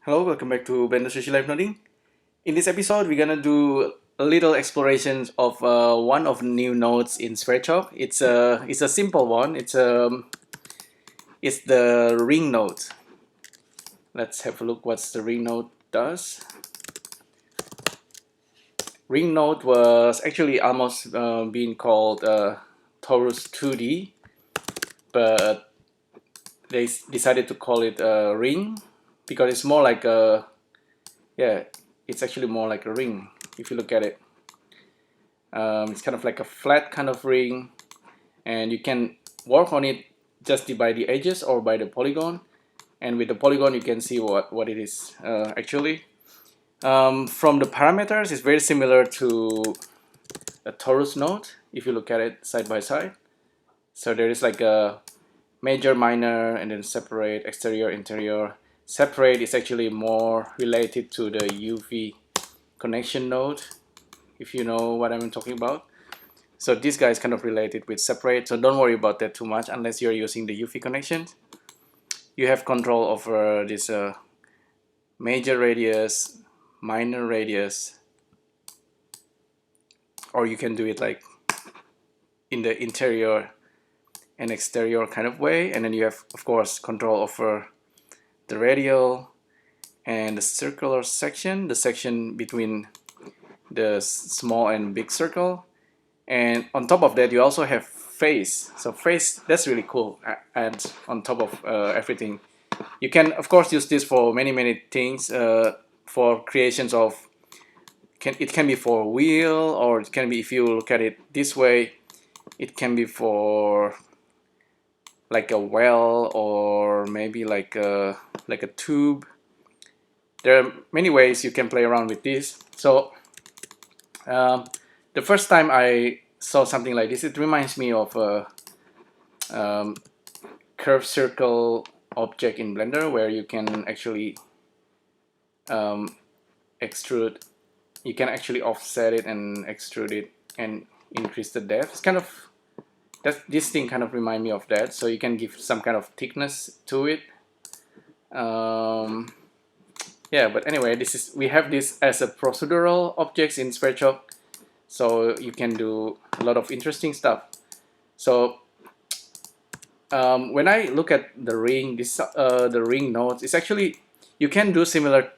Hello, welcome back to BLENDERSUSHI Live Noding. In this episode, we're gonna do a little exploration of one of the new nodes in Sverchok. It's a simple one. It's the ring node. Let's have a look what the ring node does. Ring node was actually almost being called Torus 2D, but they decided to call it a ring because it's more like a it's actually more like a ring if you look at it. It's kind of like a flat kind of ring, and you can work on it just by the edges or by the polygon. And with the polygon, you can see what it is actually. From the parameters, it's very similar to a torus node if you look at it side by side. So there is like a major, minor, and then separate, exterior, interior. Separate is actually more related to the UV connection node, if you know what I'm talking about. So this guy is kind of related with separate, so don't worry about that too much unless you're using the UV connections. You have control over this major radius, minor radius, or you can do it like in the interior and exterior kind of way. And then you have, of course, control over the radial and the circular section, the section between the small and big circle. And on top of that, you also have phase. So phase, that's really cool. And on top of everything, you can of course use this for many things. For creations of, it can be for wheel, or it can be, if you look at it this way, it can be for like a well, or maybe like a tube. There are many ways you can play around with this. So the first time I saw something like this, it reminds me of a curved circle object in Blender, where you can actually extrude. You can actually offset it and extrude it and increase the depth. It's kind of this thing kind of remind me of that. So you can give some kind of thickness to it. Yeah, but anyway, we have this as a procedural objects in Sverchok, so you can do a lot of interesting stuff. So when I look at the ring, the ring nodes, it's actually, you can do similar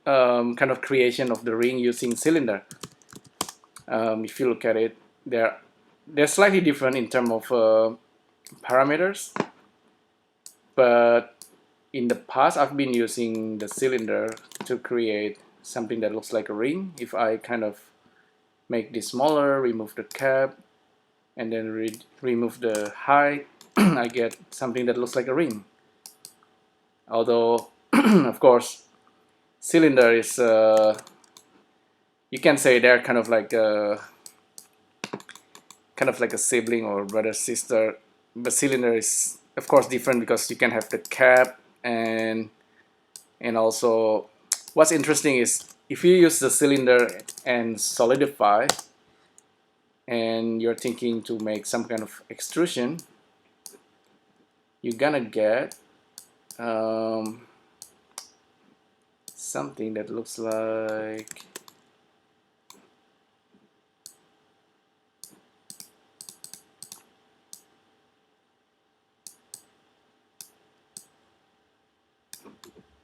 kind of creation of the ring using cylinder. If you look at it, they're slightly different in terms of parameters, but in the past I've been using the cylinder to create something that looks like a ring. If I kind of make this smaller, remove the cap, and then remove the height, I get something that looks like a ring. Although of course cylinder is you can say they're kind of like a sibling or brother sister, but cylinder is of course different because you can have the cap, and also what's interesting is if you use the cylinder and solidify, and you're thinking to make some kind of extrusion, you're gonna get something that looks like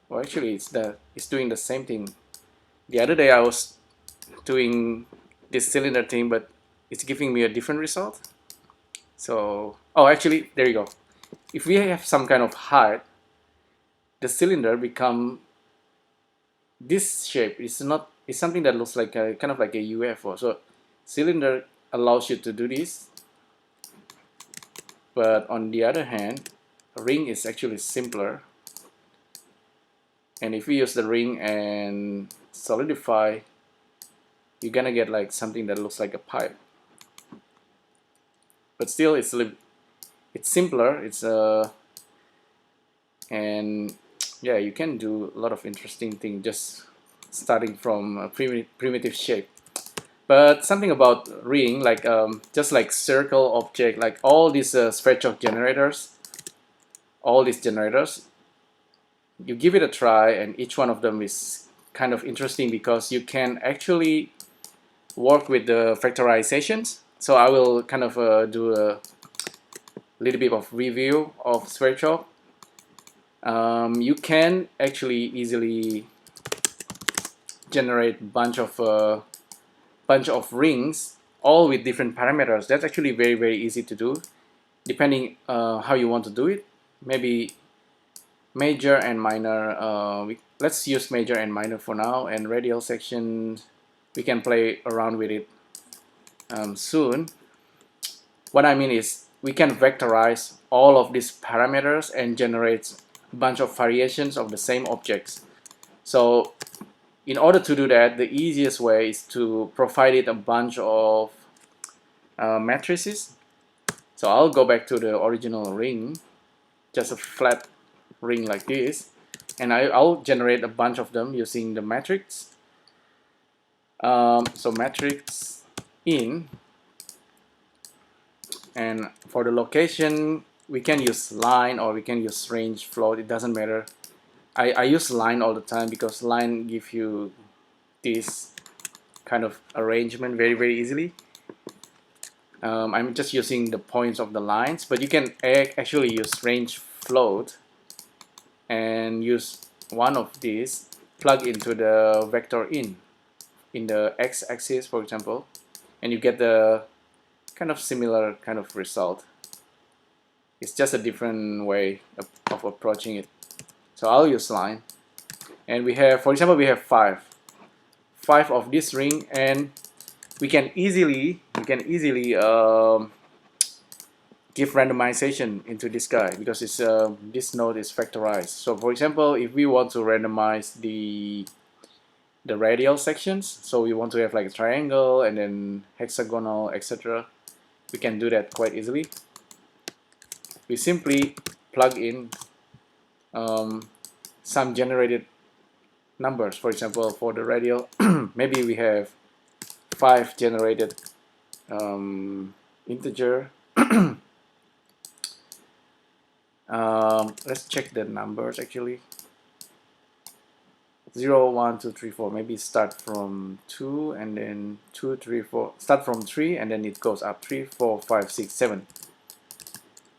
well, actually it's doing the same thing. The other day I was doing this cylinder thing, but it's giving me a different result. So, oh, actually, there you go. If we have some kind of height, the cylinder become this shape. It's something that looks like a kind of like a UFO. So cylinder allows you to do this, but on the other hand, a ring is actually simpler. And if we use the ring and solidify, you're gonna get like something that looks like a pipe. But still, it's simpler. And yeah, you can do a lot of interesting things just starting from a primitive shape. But something about ring, like just like circle object, like all these Sverchok generators, all these generators, you give it a try, and each one of them is kind of interesting because you can actually work with the factorizations. So I will kind of do a little bit of review of Sverchok. You can actually easily generate bunch of rings, all with different parameters. That's actually very easy to do, depending how you want to do it. Maybe major and minor. Let's use major and minor for now, and radial section we can play around with it soon. What I mean is we can vectorize all of these parameters and generate a bunch of variations of the same objects. So in order to do that, the easiest way is to provide it a bunch of matrices. So I'll go back to the original ring, just a flat ring like this, and I'll generate a bunch of them using the matrix. So matrix in, and for the location we can use line or we can use range float, it doesn't matter. I use line all the time because line gives you this kind of arrangement very easily. I'm just using the points of the lines, but you can actually use range float and use one of these, plug into the vector in the x-axis, for example, and you get the kind of similar kind of result. It's just a different way of approaching it. So I'll use line, and we have, for example, we have five of this ring, and we can easily give randomization into this guy because it's this node is factorized. So for example, if we want to randomize the radial sections, so we want to have like a triangle and then hexagonal, etc., we can do that quite easily. We simply plug in some generated numbers. For example, for the radial, maybe we have 5 generated integer. Let's check the numbers actually. 0, 1, 2, 3, 4. Maybe start from 2 and then 2, 3, 4. Start from 3 and then it goes up 3, 4, 5, 6, 7.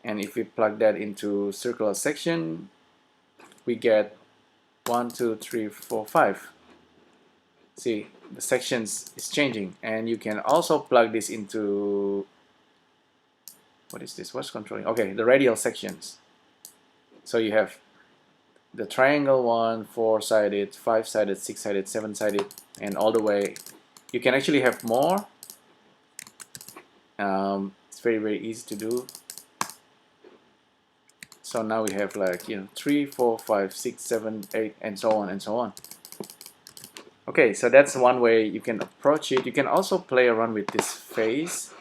And if we plug that into circular section, we get 1, 2, 3, 4, 5. See, the sections is changing, and you can also plug this into, what is this? What's controlling? Okay, the radial sections. So you have the triangle one, 4-sided, 5-sided, 6-sided, 7-sided, and all the way. You can actually have more. It's very easy to do. So now we have like 3, 4, 5, 6, 7, 8, and so on and so on. Okay, so that's one way you can approach it. You can also play around with this face.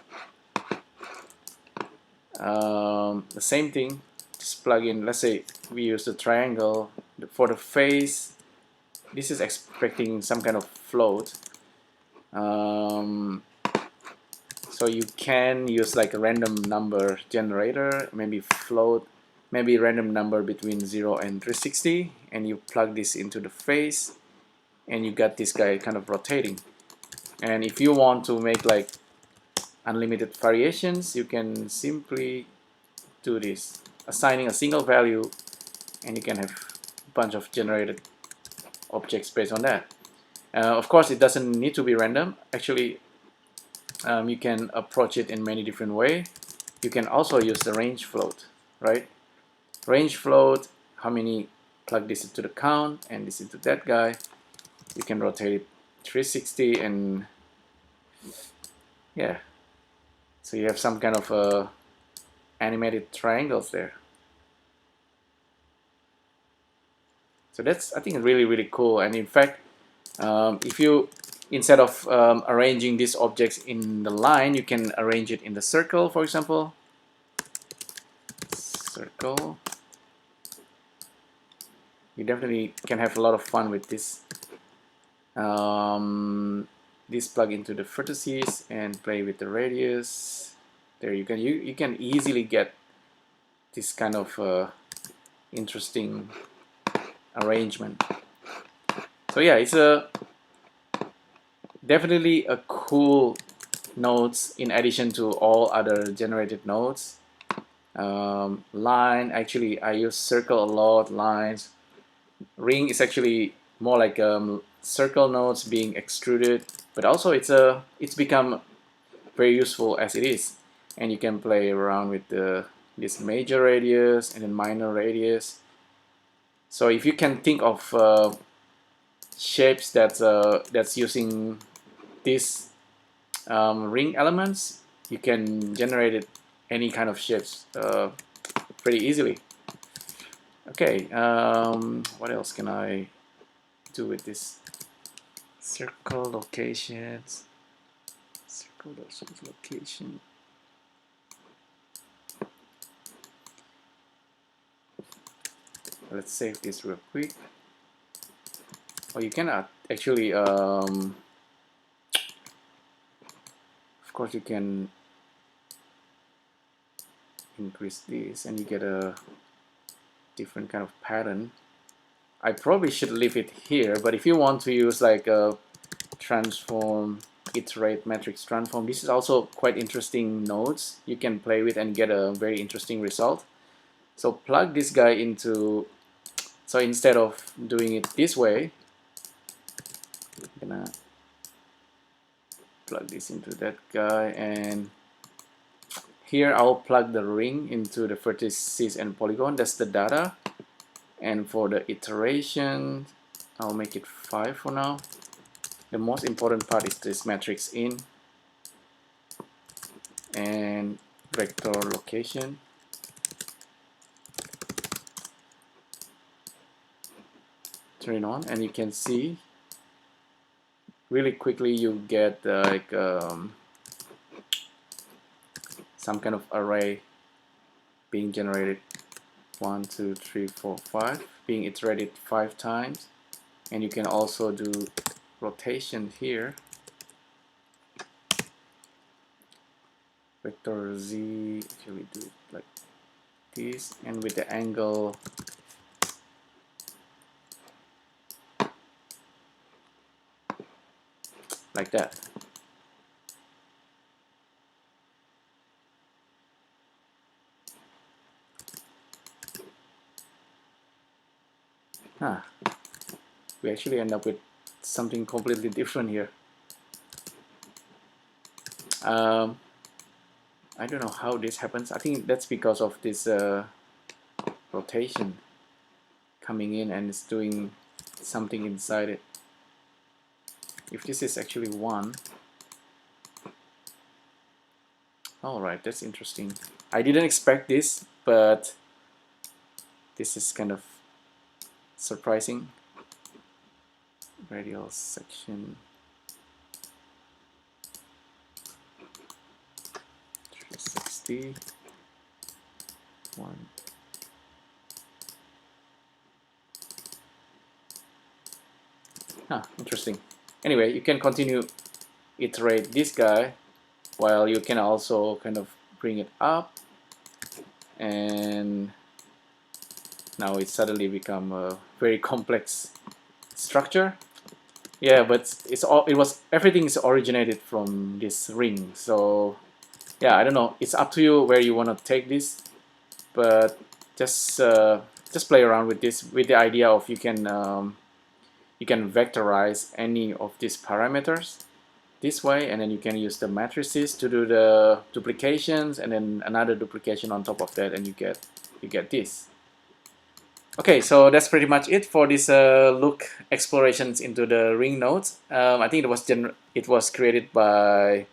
The same thing. Just plug in. Let's say we use the triangle for the face. This is expecting some kind of float. So you can use like a random number generator, maybe float, maybe random number between 0 and 360, and you plug this into the face, and you got this guy kind of rotating. And if you want to make like unlimited variations, you can simply do this, assigning a single value, and you can have a bunch of generated objects based on that. Of course, it doesn't need to be random. Actually, you can approach it in many different ways. You can also use the range float, right? Range float, how many, plug this into the count and this into that guy. You can rotate it 360, and yeah, so you have some kind of animated triangles there. So that's, I think, really cool. And in fact, if you, instead of arranging these objects in the line, you can arrange it in the circle, for example. Circle. You definitely can have a lot of fun with this. This plug into the vertices and play with the radius. There you can easily get this kind of interesting arrangement. So yeah, it's a definitely a cool nodes in addition to all other generated nodes. Line, actually I use circle a lot, lines. Ring is actually more like circle nodes being extruded, but also it's become very useful as it is, and you can play around with this major radius and then minor radius. So if you can think of shapes that's using these ring elements, you can generate it any kind of shapes pretty easily. Okay, what else can I do with this? Circle locations. Circle location. Let's save this real quick. Oh, you can actually, of course, you can increase this, and you get a different kind of pattern. I probably should leave it here, but if you want to use like a transform, iterate matrix transform, this is also quite interesting nodes you can play with and get a very interesting result. So plug this guy into, so instead of doing it this way, I'm gonna plug this into that guy, and here I'll plug the ring into the vertices and polygon. That's the data. And for the iteration, I'll make it 5 for now. The most important part is this matrix in and vector location. Turn it on, and you can see really quickly you get like some kind of array being generated. 1, 2, 3, 4, 5, being iterated 5 times. And you can also do rotation here. Vector Z, actually do it like this, and with the angle like that. We actually end up with something completely different here. I don't know how this happens. I think that's because of this rotation coming in and it's doing something inside it. If this is actually 1, alright, that's interesting. I didn't expect this, but this is kind of surprising. Radial section 360 1. Interesting. Anyway, you can continue iterate this guy while you can also kind of bring it up, and now it suddenly become a very complex structure. Yeah, but everything is originated from this ring. So yeah, I don't know. It's up to you where you want to take this, but just play around with this, with the idea of you can vectorize any of these parameters this way, and then you can use the matrices to do the duplications, and then another duplication on top of that, and you get this. Okay, so that's pretty much it for this look explorations into the ring nodes. I think it was created by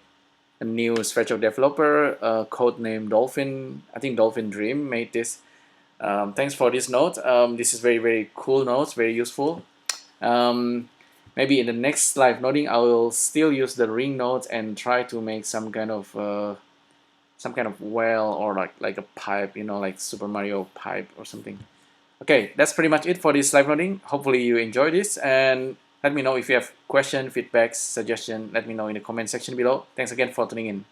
a new Sverchok developer, code name Dolphin. I think Dolphin Dream made this. Thanks for this node. This is very cool nodes, very useful. Maybe in the next live noding, I will still use the ring nodes and try to make some kind of well, or like a pipe, you know, like Super Mario pipe or something. Okay, that's pretty much it for this live noding. Hopefully you enjoy this, and let me know if you have question, feedback, suggestion. Let me know in the comment section below. Thanks again for tuning in.